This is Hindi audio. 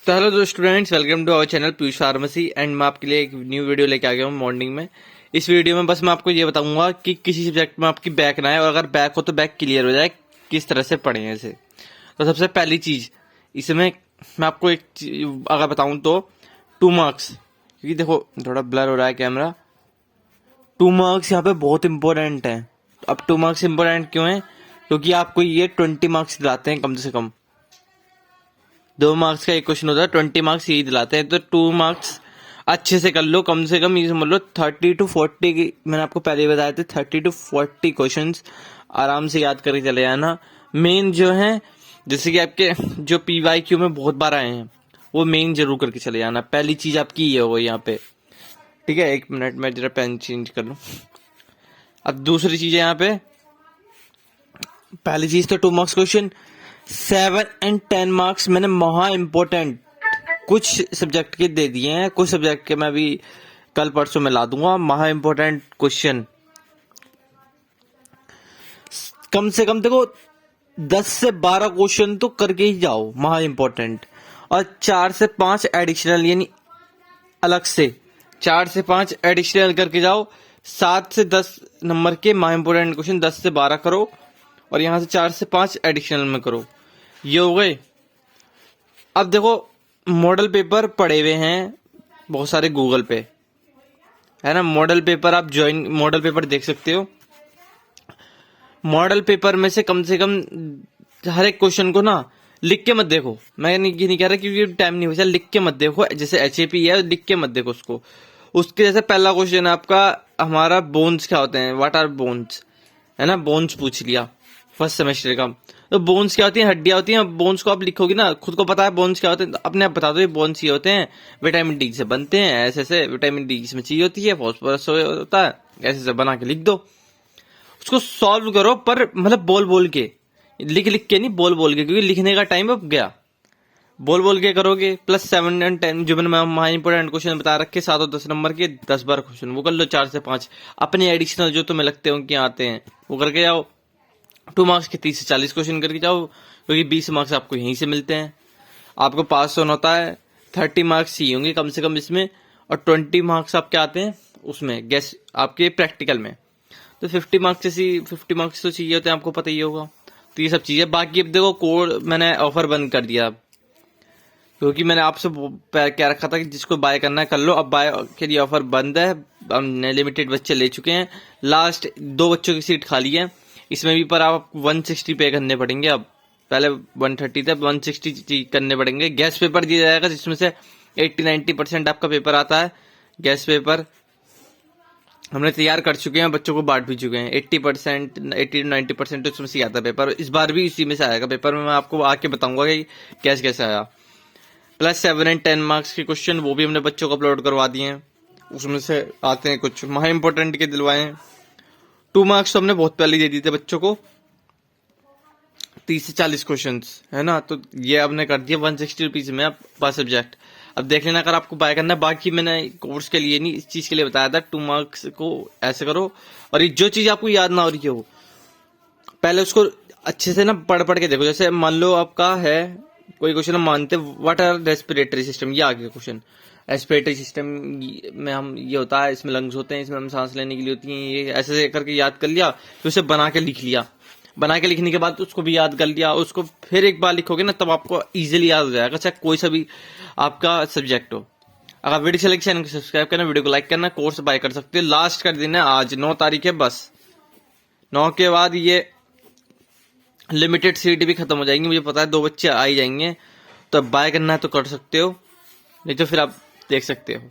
तो हेलो दो students, welcome to our channel Piyush pharmacy. And मैं आपके लिए एक न्यू वीडियो लेके आ गया हूँ मॉर्निंग में। इस वीडियो में बस मैं आपको ये बताऊंगा कि किसी सब्जेक्ट में आपकी बैक ना आए, और अगर बैक हो तो बैक क्लियर हो जाए, किस तरह से पढ़ें इसे। तो सबसे पहली चीज इसमें मैं आपको अगर बताऊं तो 2 मार्क्स, क्योंकि देखो थोड़ा ब्लर हो रहा है कैमरा। 2 मार्क्स यहाँ पे बहुत इंपॉर्टेंट है। अब 2 मार्क्स इंपॉर्टेंट क्यों है? क्योंकि आपको ये 20 मार्क्स दिलाते हैं कम से कम। 2 मार्क्स का एक क्वेश्चन होता है, 20 मार्क्स यही दिलाते हैं। तो 2 मार्क्स अच्छे से कर लो, कम से कम ये समझ लो 30 to 40 की। मैंने आपको पहले ही बताया था 30 to 40 क्वेश्चंस आराम से याद करके चले जाना। मेन जो है, जैसे कि आपके जो PYQ में बहुत बार आए हैं, वो मेन जरूर करके चले जाना। पहली चीज आपकी ये होगी यहाँ पे, ठीक है। 1 मिनट में जरा पेन चेंज कर लूं। अब दूसरी चीज है यहाँ पे, पहली चीज तो 2 मार्क्स क्वेश्चन। 7 and 10 मार्क्स मैंने महा इम्पोर्टेंट कुछ सब्जेक्ट के दे दिए हैं, कुछ सब्जेक्ट के मैं भी कल परसों में ला दूंगा। महा इम्पोर्टेंट क्वेश्चन कम से कम देखो 10 से 12 क्वेश्चन तो करके ही जाओ, महा इम्पोर्टेंट। और 4 से 5 एडिशनल, यानी अलग से 4 से 5 एडिशनल करके जाओ। 7 से 10 नंबर के महा इम्पोर्टेंट क्वेश्चन 10 से 12 करो, और यहां से 4 से 5 एडिशनल में करो। ये हो गए। अब देखो मॉडल पेपर पड़े हुए हैं बहुत सारे गूगल पे, है ना। मॉडल पेपर आप मॉडल पेपर देख सकते हो। मॉडल पेपर में से कम हर एक क्वेश्चन को ना लिख के मत देखो। मैं नहीं कह रहा, क्योंकि टाइम नहीं बचा। लिख के मत देखो, जैसे HAP है, लिख के मत देखो उसको। उसके जैसे पहला क्वेश्चन है आपका, हमारा बोन्स क्या होते हैं, व्हाट आर बोन्स, है ना। बोन्स पूछ लिया फर्स्ट सेमेस्टर का। तो बोन्स क्या होती हैं? हड्डियां होती हैं। बोन्स को आप लिखोगे ना, खुद को पता है बोन्स क्या होते हैं, तो अपने आप बता दो ये बोन्स ये होते हैं, विटामिन D से बनते हैं, ऐसे ऐसे विटामिन D इसमें चाहिए होती है, फॉस्फोरस होता है, ऐसे ऐसे बना के लिख दो। उसको सॉल्व करो, पर मतलब बोल बोल के, लिख के नहीं, बोल बोल के, क्योंकि लिखने का टाइम अब गया। बोल बोल के करोगे। प्लस 7 and 10 जो मैंने इंपोर्टेंट क्वेश्चन बता रखे 7 और 10 नंबर के 10 बार क्वेश्चन, वो कर लो। 4 से 5 अपने एडिशनल जो तुम्हें लगते हो कि आते हैं वो करके जाओ। 2 मार्क्स के 30 से 40 क्वेश्चन करके जाओ, क्योंकि 20 मार्क्स आपको यहीं से मिलते हैं। आपको पास होना होता है, 30 मार्क्स ही होंगे कम से कम इसमें, और 20 मार्क्स आपके आते हैं उसमें गैस आपके प्रैक्टिकल में। तो 50 मार्क्स तो चाहिए होते हैं, आपको पता ही होगा। तो ये सब चीजें। बाकी अब देखो कोड मैंने ऑफर बंद कर दिया, क्योंकि मैंने आपसे क्या रखा था कि जिसको बाय करना है कर लो। अब बाय के लिए ऑफर बंद है। हमने लिमिटेड बच्चे ले चुके हैं, लास्ट 2 बच्चों की सीट खाली है इसमें भी। पर आप 160 पे करने पड़ेंगे। अब पहले 130 थे, 160 करने पड़ेंगे। गैस पेपर दिया जाएगा, जिसमें से 80-90% आपका पेपर आता है। गैस पेपर हमने तैयार कर चुके हैं, बच्चों को बांट भी चुके हैं। 80-90% तो इसमें से आता है पेपर। इस बार भी इसी में से आएगा पेपर में। मैं आपको आके बताऊंगा कि कैसे कैसे आया। प्लस 7 and 10 मार्क्स के क्वेश्चन वो भी हमने बच्चों को अपलोड करवा दिए हैं। उसमें से आते हैं कुछ महा इंपॉर्टेंट के दिलवाए हैं। 2 मार्क्स तो हमने बहुत पहले दे दिए थे बच्चों को, 30 से 40 क्वेश्चन, है ना। तो ये हमने कर दिया 160 रुपीज में पर सब्जेक्ट। अब देख लेना अगर आपको बाय करना है। बाकी मैंने कोर्स के लिए नहीं, इस चीज के लिए बताया था 2 मार्क्स को ऐसे करो। और ये जो चीज आपको याद ना हो रही हो, पहले उसको अच्छे से ना पढ़ पढ़ के देखो। जैसे मान लो आपका है कोई क्वेश्चन, हम मानते व्हाट आर रेस्पिरेटरी सिस्टम, ये आगे क्वेश्चन। रेस्पिरेटरी सिस्टम में हम ये होता है, इसमें लंग्स होते हैं, इसमें हम सांस लेने के लिए होती हैं, ये ऐसे करके याद कर लिया। फिर उसे बना के लिख लिया। बना के लिखने के बाद उसको भी याद कर लिया। उसको फिर एक बार लिखोगे ना, तब आपको इजीली याद हो जाएगा, चाहे कोई सा भी आपका सब्जेक्ट हो। अगर वीडियो सिलेक्शन को सब्सक्राइब करना, वीडियो को लाइक करना, कोर्स बाय कर सकते हो। लास्ट कर देना आज 9 तारीख है, बस 9 के बाद ये लिमिटेड सीट भी खत्म हो जाएंगी। मुझे पता है 2 बच्चे आ ही जाएंगे, तो बाय करना है तो कर सकते हो, नहीं तो फिर आप देख सकते हो।